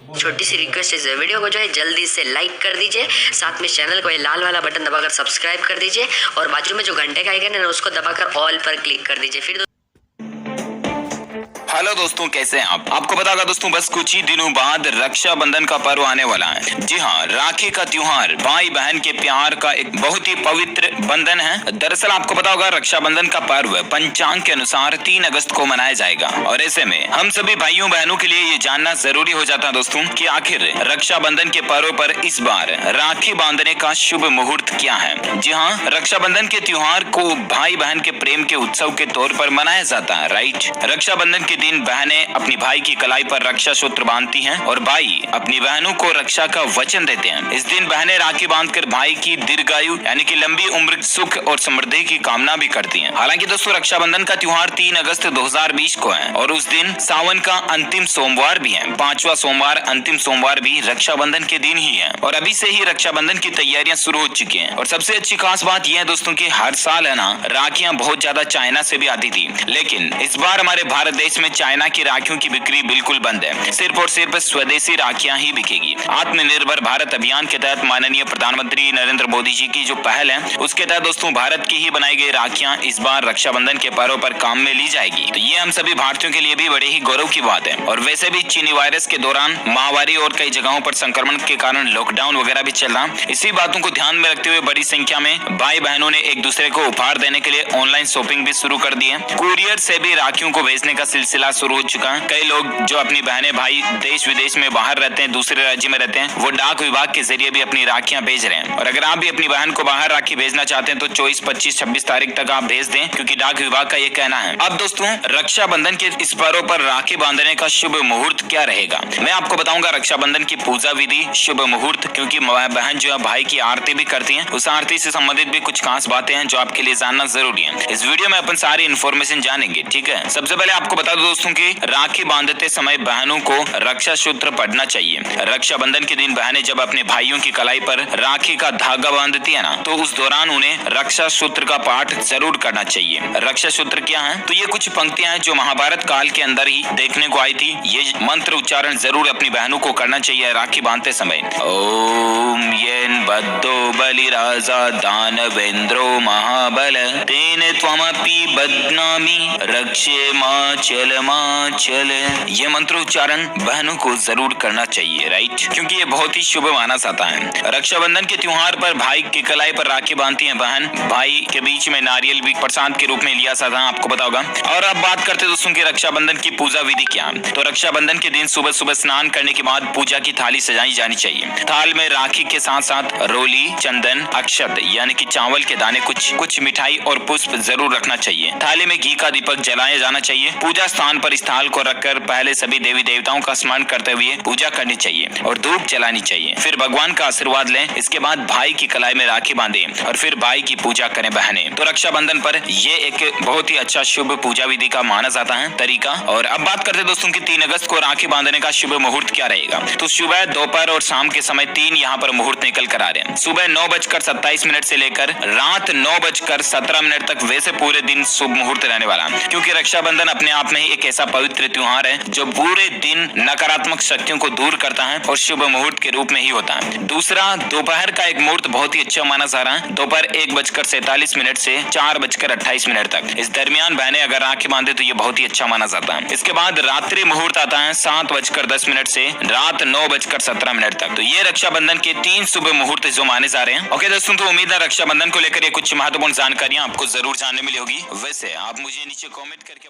छोटी सी रिक्वेस्ट है, इस वीडियो को जो है जल्दी से लाइक कर दीजिए, साथ में चैनल को ये लाल वाला बटन दबाकर सब्सक्राइब कर दीजिए और बाजू में जो घंटे का आइकन है ना उसको दबाकर ऑल पर क्लिक कर दीजिए। फिर हेलो दोस्तों, कैसे हैं आप? आपको पता होगा दोस्तों, बस कुछ ही दिनों बाद रक्षाबंधन का पर्व आने वाला है। जी हाँ, राखी का त्योहार भाई बहन के प्यार का एक बहुत ही पवित्र बंधन है। दरअसल आपको पता होगा, रक्षाबंधन का पर्व पंचांग के अनुसार 3 अगस्त को मनाया जाएगा और ऐसे में हम सभी भाइयों बहनों के लिए ये जानना जरूरी हो जाता है दोस्तों कि आखिर रक्षाबंधन के पर्व पर इस बार राखी बांधने का शुभ मुहूर्त क्या है। जी हाँ, रक्षाबंधन के त्योहार को भाई बहन के प्रेम के उत्सव के तौर पर मनाया जाता है, राइट। रक्षाबंधन के दिन बहनें अपनी भाई की कलाई पर रक्षा सूत्र बांधती हैं और भाई अपनी बहनों को रक्षा का वचन देते हैं। इस दिन बहनें राखी बांधकर भाई की दीर्घायु यानी कि लंबी उम्र, सुख और समृद्धि की कामना भी करती हैं। हालांकि दोस्तों, रक्षाबंधन का त्योहार 3 अगस्त 2020 को है और उस दिन सावन का अंतिम सोमवार भी है। 5वां सोमवार, अंतिम सोमवार भी रक्षाबंधन के दिन ही है और अभी से ही रक्षाबंधन की तैयारियां शुरू हो चुकी हैं। और सबसे अच्छी खास बात यह है दोस्तों कि हर साल है ना, राखियां बहुत ज्यादा चाइना से भी आती थी, लेकिन इस बार हमारे भारत देश में चाइना की राखियों की बिक्री बिल्कुल बंद है। सिर्फ और सिर्फ स्वदेशी राखियां ही बिकेगी। आत्मनिर्भर भारत अभियान के तहत माननीय प्रधानमंत्री नरेंद्र मोदी जी की जो पहल है, उसके तहत दोस्तों भारत की ही बनाई गई राखियां इस बार रक्षाबंधन के पर्व पर काम में ली जाएगी। तो ये हम सभी भारतीयों के लिए भी बड़े ही गौरव की बात है। और वैसे भी चीनी वायरस के दौरान महामारी और कई जगहों पर संक्रमण के कारण लॉकडाउन वगैरह भी चल रहा। इसी बातों को ध्यान में रखते हुए बड़ी संख्या में भाई बहनों ने एक दूसरे को उपहार देने के लिए ऑनलाइन शॉपिंग भी शुरू कर दी है। कुरियर से भी राखियों को भेजने का सिलसिला शुरू हो चुका है। कई लोग जो अपनी बहनें भाई देश विदेश में बाहर रहते हैं, दूसरे राज्य में रहते हैं, वो डाक विभाग के जरिए भी अपनी राखियां भेज रहे हैं। और अगर आप भी अपनी बहन को बाहर राखी भेजना चाहते हैं तो 24, 25, 26 तारीख तक आप भेज दें, क्योंकि डाक विभाग का ये कहना है। अब दोस्तों, रक्षाबंधन के इस पर्व पर राखी बांधने का शुभ मुहूर्त क्या रहेगा, मैं आपको बताऊंगा। रक्षाबंधन की पूजा विधि, शुभ मुहूर्त, क्योंकि बहन जो है भाई की आरती भी करती है, उस आरती से संबंधित भी कुछ खास बातें हैं जो आपके लिए जानना जरूरी है। इस वीडियो में अपन सारी इन्फॉर्मेशन जानेंगे, ठीक है। सबसे पहले आपको बता दो दोस्तों की राखी बांधते समय बहनों को रक्षा सूत्र पढ़ना चाहिए। रक्षाबंधन के दिन बहनें जब अपने भाइयों की कलाई पर राखी का धागा बांधती है ना, तो उस दौरान उन्हें रक्षा सूत्र का पाठ जरूर करना चाहिए। रक्षा सूत्र क्या है? तो ये कुछ पंक्तियां हैं जो महाभारत काल के अंदर ही देखने को आई थी। ये मंत्र उच्चारण जरूर अपनी बहनों को करना चाहिए राखी बांधते समय। ओम येन बद्धो बलिराजा दानवेंद्रो महाबल तेन त्वमपि बध्नामि रक्षे माचल। ये मंत्र उच्चारण बहनों को जरूर करना चाहिए, राइट, क्योंकि ये बहुत ही शुभ माना जाता है। रक्षाबंधन के त्योहार पर भाई की कलाई पर राखी बांधती है बहन। भाई के बीच में नारियल भी प्रसाद के रूप में लिया जाता है, आपको पता होगा। और अब बात करते दोस्तों की रक्षाबंधन की पूजा विधि क्या है। तो रक्षाबंधन के दिन सुबह सुबह स्नान करने के बाद पूजा की थाली सजाई जानी चाहिए। थाल में राखी के साथ साथ रोली, चंदन, अक्षत यानी कि चावल के दाने, कुछ मिठाई और पुष्प जरूर रखना चाहिए। थाली में घी का दीपक जलाया जाना चाहिए। पूजा स्थान पर इस थाल को रखकर पहले सभी देवी देवताओं का स्मरण करते हुए पूजा करनी चाहिए और धूप जलानी चाहिए। फिर भगवान का आशीर्वाद लें। इसके बाद भाई की कलाई में राखी बांधें और फिर भाई की पूजा करें बहनें। तो रक्षाबंधन पर ये एक बहुत ही अच्छा शुभ पूजा विधि का माना जाता है तरीका। और अब बात करते दोस्तों की 3 अगस्त को राखी बांधने का शुभ मुहूर्त क्या रहेगा। तो सुबह, दोपहर और शाम के समय 3 यहाँ पर मुहूर्त निकल कर आ रहे हैं। सुबह 9:27 से लेकर रात 9:17 तक वैसे पूरे दिन शुभ मुहूर्त रहने वाला है, क्योंकि रक्षाबंधन अपने आप में ही एक ऐसा पवित्र त्योहार है जो पूरे दिन नकारात्मक शक्तियों को दूर करता है और शुभ मुहूर्त के रूप में ही होता है। दूसरा, दोपहर का एक मुहूर्त बहुत ही अच्छा माना जा रहा है। दोपहर 1:47 से 4:28 तक। इस दरमियान बहनें अगर राखी बांधे तो ये बहुत ही अच्छा माना जाता है। इसके बाद रात्रि मुहूर्त आता है 7:10 से रात 9:17 तक। तो ये रक्षाबंधन के 3 शुभ मुहूर्त जो माने जा रहे हैं। ओके दोस्तों, तो उम्मीद है रक्षाबंधन को लेकर ये कुछ महत्वपूर्ण जानकारियां आपको जरूर जानने मिली होगी। वैसे आप मुझे नीचे कॉमेंट करके